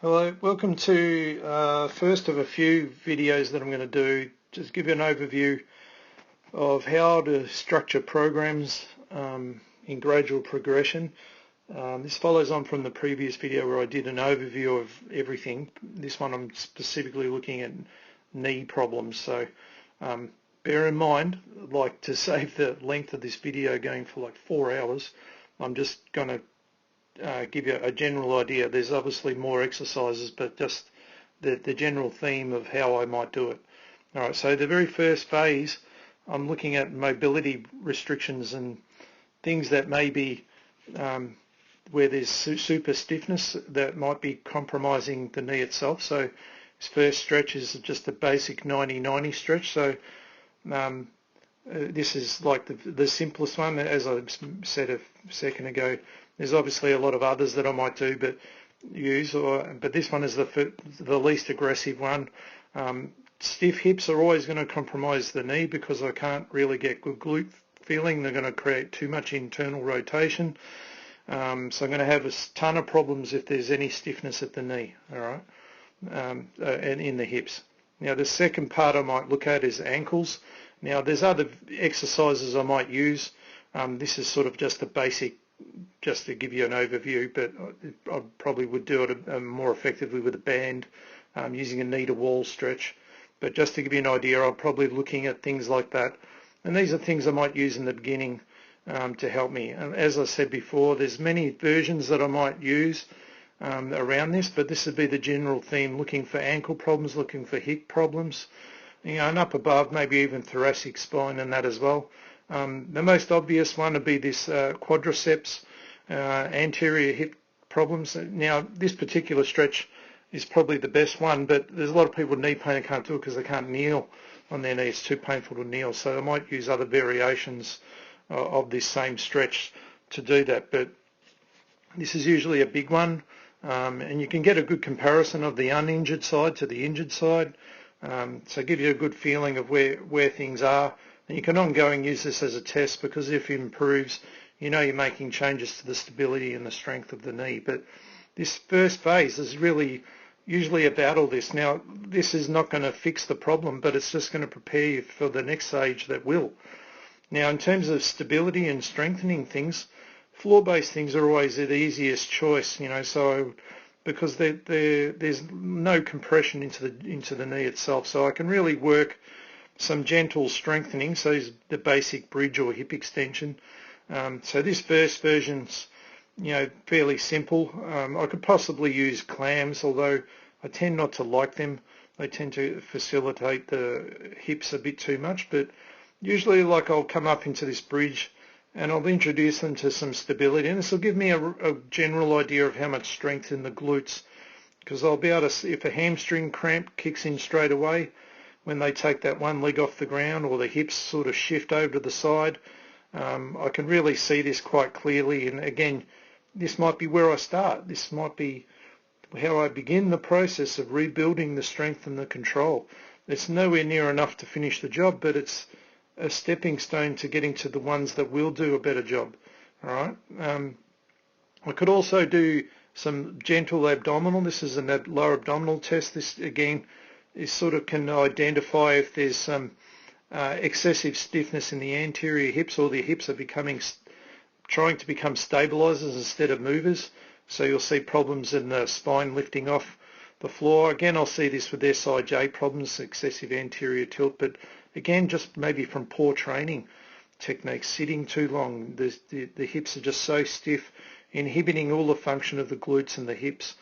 Hello, welcome to first of a few videos that I'm going to do. Just give you an overview of how to structure programs in gradual progression. This follows on from the previous video where I did an overview of everything. This one I'm specifically looking at knee problems, so bear in mind, I'd like to save the length of this video going for like 4 hours. I'm just going to give you a general idea. There's obviously more exercises, but just the general theme of how I might do it. All right, so the very first phase, I'm looking at mobility restrictions and things that may be where there's super stiffness that might be compromising the knee itself. So this first stretch is just a basic 90-90 stretch. So this is like the simplest one, as I said a second ago. There's obviously a lot of others that I might do, but this one is the least aggressive one. Stiff hips are always going to compromise the knee because I can't really get good glute feeling. They're going to create too much internal rotation. So I'm going to have a ton of problems if there's any stiffness at the knee, all right, and in the hips. Now the second part I might look at is ankles. Now there's other exercises I might use. This is sort of just a basic, just to give you an overview, but I probably would do it more effectively with a band, using a knee to wall stretch. But just to give you an idea, I'm probably looking at things like that. And these are things I might use in the beginning to help me. And as I said before, there's many versions that I might use around this, but this would be the general theme, looking for ankle problems, looking for hip problems, and up above, maybe even thoracic spine and that as well. The most obvious one would be this quadriceps, anterior hip problems. Now, this particular stretch is probably the best one, but there's a lot of people with knee pain and can't do it because they can't kneel on their knee. It's too painful to kneel. So I might use other variations of this same stretch to do that. But this is usually a big one, and you can get a good comparison of the uninjured side to the injured side. So give you a good feeling of where things are. And you can ongoing use this as a test, because if it improves, you know you're making changes to the stability and the strength of the knee. But this first phase is really usually about all this. Now, this is not going to fix the problem, but it's just going to prepare you for the next stage that will. Now, in terms of stability and strengthening things, floor-based things are always the easiest choice, so because there's no compression into the knee itself. So I can really work some gentle strengthening, so the basic bridge or hip extension. So this first version's, fairly simple. I could possibly use clams, although I tend not to like them. They tend to facilitate the hips a bit too much, but usually I'll come up into this bridge and I'll introduce them to some stability, and this will give me a general idea of how much strength in the glutes, because I'll be able to, if a hamstring cramp kicks in straight away, when they take that one leg off the ground or the hips sort of shift over to the side, I can really see this quite clearly. And again, this might be where I start. This might be how I begin the process of rebuilding the strength and the control. It's nowhere near enough to finish the job, but it's a stepping stone to getting to the ones that will do a better job. All right. I could also do some gentle abdominal. This is a lower abdominal test. This again is sort of can identify if there's some excessive stiffness in the anterior hips, or the hips are trying to become stabilizers instead of movers. So you'll see problems in the spine lifting off the floor. Again, I'll see this with SIJ problems, excessive anterior tilt, but again, just maybe from poor training techniques, sitting too long. The hips are just so stiff, inhibiting all the function of the glutes and the hips.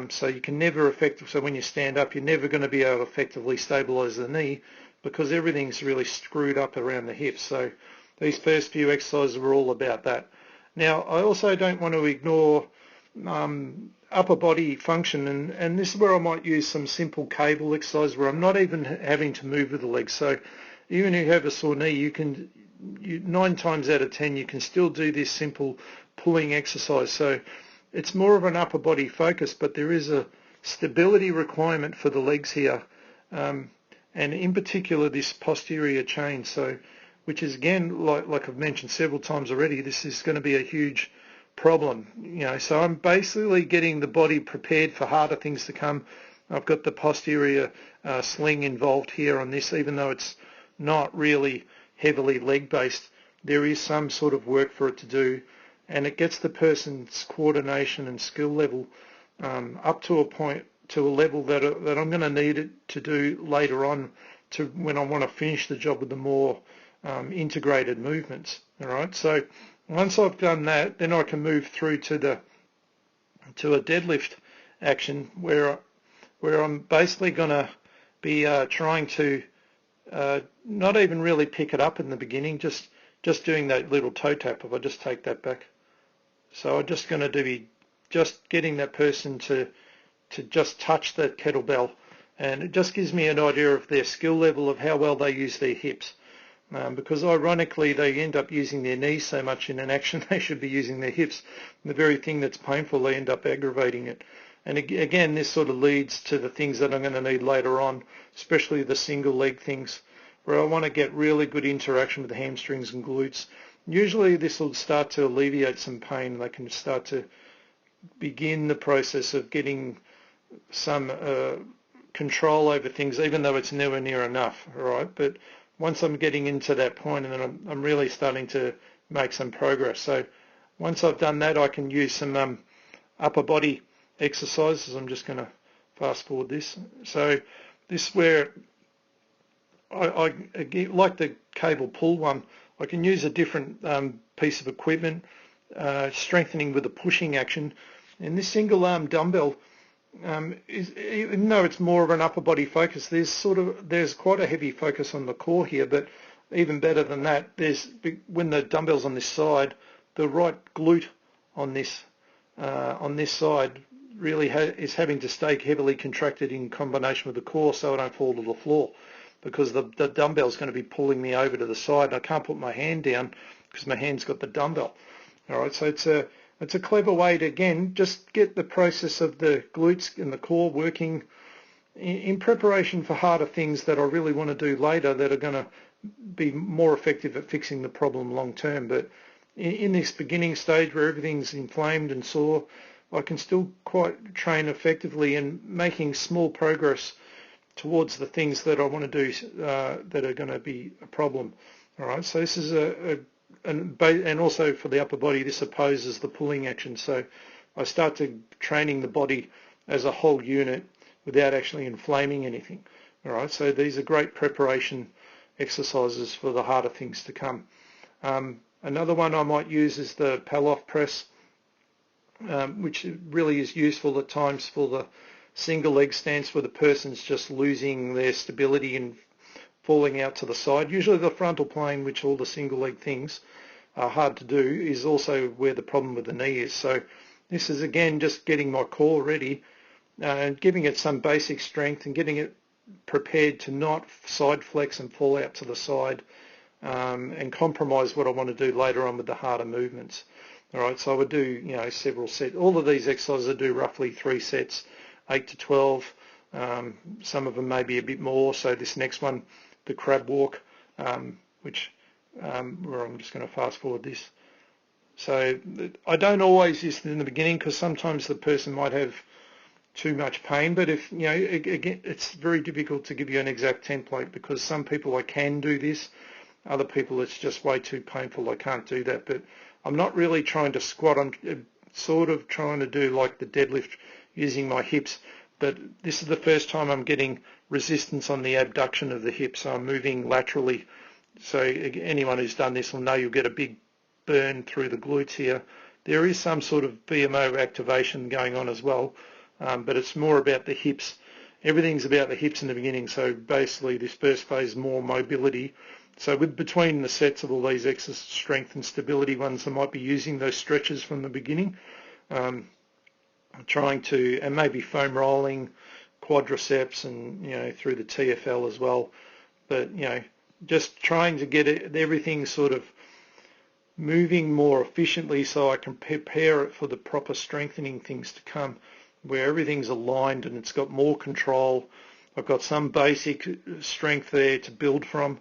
So you can never so when you stand up, you're never going to be able to effectively stabilize the knee because everything's really screwed up around the hips. So these first few exercises were all about that. Now, I also don't want to ignore upper body function, and this is where I might use some simple cable exercise where I'm not even having to move with the legs. So even if you have a sore knee, 9 times out of 10 you can still do this simple pulling exercise. So it's more of an upper body focus, but there is a stability requirement for the legs here, and in particular this posterior chain. So, which is again, like I've mentioned several times already, this is going to be a huge problem. So I'm basically getting the body prepared for harder things to come. I've got the posterior sling involved here on this, even though it's not really heavily leg-based. There is some sort of work for it to do, and it gets the person's coordination and skill level up to a level that I'm going to need it to do later on, to when I want to finish the job with the more integrated movements. All right. So once I've done that, then I can move through to a deadlift action where I'm basically going to be trying to not even really pick it up in the beginning, just doing that little toe tap. If I just take that back, so I'm just going to be just getting that person to just touch the kettlebell, and it just gives me an idea of their skill level, of how well they use their hips. Because ironically they end up using their knees so much in an action, they should be using their hips. The very thing that's painful, they end up aggravating it. And again, this sort of leads to the things that I'm going to need later on, especially the single leg things, where I want to get really good interaction with the hamstrings and glutes. Usually this will start to alleviate some pain. They can start to begin the process of getting some control over things, even though it's nowhere near enough, all right? But once I'm getting into that point, and then I'm really starting to make some progress. So once I've done that, I can use some upper body exercises. I'm just going to fast forward this. So this is where I like the cable pull one. I can use a different piece of equipment, strengthening with a pushing action. And this single arm dumbbell, even though it's more of an upper body focus, there's quite a heavy focus on the core here. But even better than that, when the dumbbell's on this side, the right glute on this side really is having to stay heavily contracted in combination with the core, so I don't fall to the floor, because the dumbbell's going to be pulling me over to the side. I can't put my hand down because my hand's got the dumbbell. All right, so it's a clever way to, again, just get the process of the glutes and the core working in preparation for harder things that I really want to do later, that are going to be more effective at fixing the problem long term. But in this beginning stage where everything's inflamed and sore, I can still quite train effectively and making small progress towards the things that I want to do that are going to be a problem. All right, so this is and also for the upper body, this opposes the pulling action. So I start to training the body as a whole unit without actually inflaming anything. All right, so these are great preparation exercises for the harder things to come. Another one I might use is the Palloff press, which really is useful at times for the single leg stance where the person's just losing their stability and falling out to the side. Usually the frontal plane, which all the single leg things are hard to do, is also where the problem with the knee is. So this is, again, just getting my core ready and giving it some basic strength and getting it prepared to not side flex and fall out to the side and compromise what I want to do later on with the harder movements. All right, so I would do, several sets. All of these exercises I do roughly 3 sets, 8 to 12. Some of them may be a bit more. So this next one, the crab walk, which where I'm just going to fast forward this. So I don't always use it in the beginning because sometimes the person might have too much pain. But if again, it's very difficult to give you an exact template because some people I can do this, other people it's just way too painful. I can't do that. But I'm not really trying to squat. I'm sort of trying to do like the deadlift using my hips. But this is the first time I'm getting resistance on the abduction of the hips. So I'm moving laterally. So anyone who's done this will know you'll get a big burn through the glutes here. There is some sort of BMO activation going on as well, but it's more about the hips. Everything's about the hips in the beginning. So basically this first phase is more mobility. So between the sets of all these exercise strength and stability ones, I might be using those stretches from the beginning. Trying to, and maybe foam rolling, quadriceps, and through the TFL as well. But just trying to get everything sort of moving more efficiently so I can prepare it for the proper strengthening things to come, where everything's aligned and it's got more control. I've got some basic strength there to build from,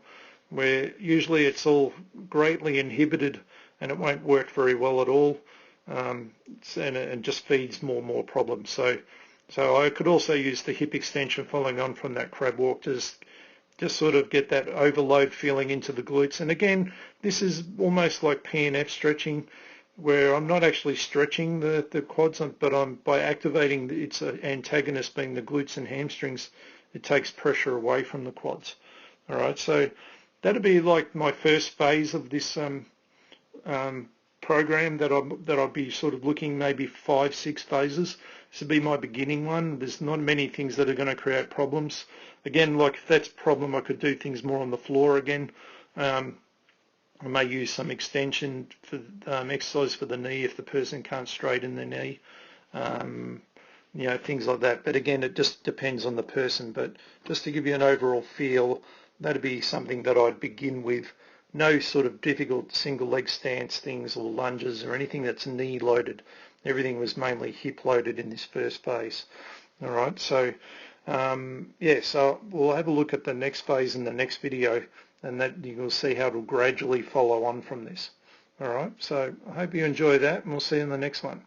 where usually it's all greatly inhibited and it won't work very well at all. and just feeds more and more problems. So I could also use the hip extension following on from that crab walk to just sort of get that overload feeling into the glutes. And again, this is almost like PNF stretching, where I'm not actually stretching the quads, but by activating its antagonist being the glutes and hamstrings, it takes pressure away from the quads. All right, so that'll be like my first phase of this program that I'll be sort of looking maybe 5-6 phases. This will be my beginning one. There's not many things that are going to create problems. Again, like if that's a problem, I could do things more on the floor again. I may use some extension for exercise for the knee if the person can't straighten their knee, things like that. But again, it just depends on the person. But just to give you an overall feel, that'd be something that I'd begin with. No sort of difficult single leg stance things or lunges or anything that's knee loaded. Everything was mainly hip loaded in this first phase. All right, so so we'll have a look at the next phase in the next video, and that you will see how it'll gradually follow on from this. All right, so I hope you enjoy that, and we'll see you in the next one.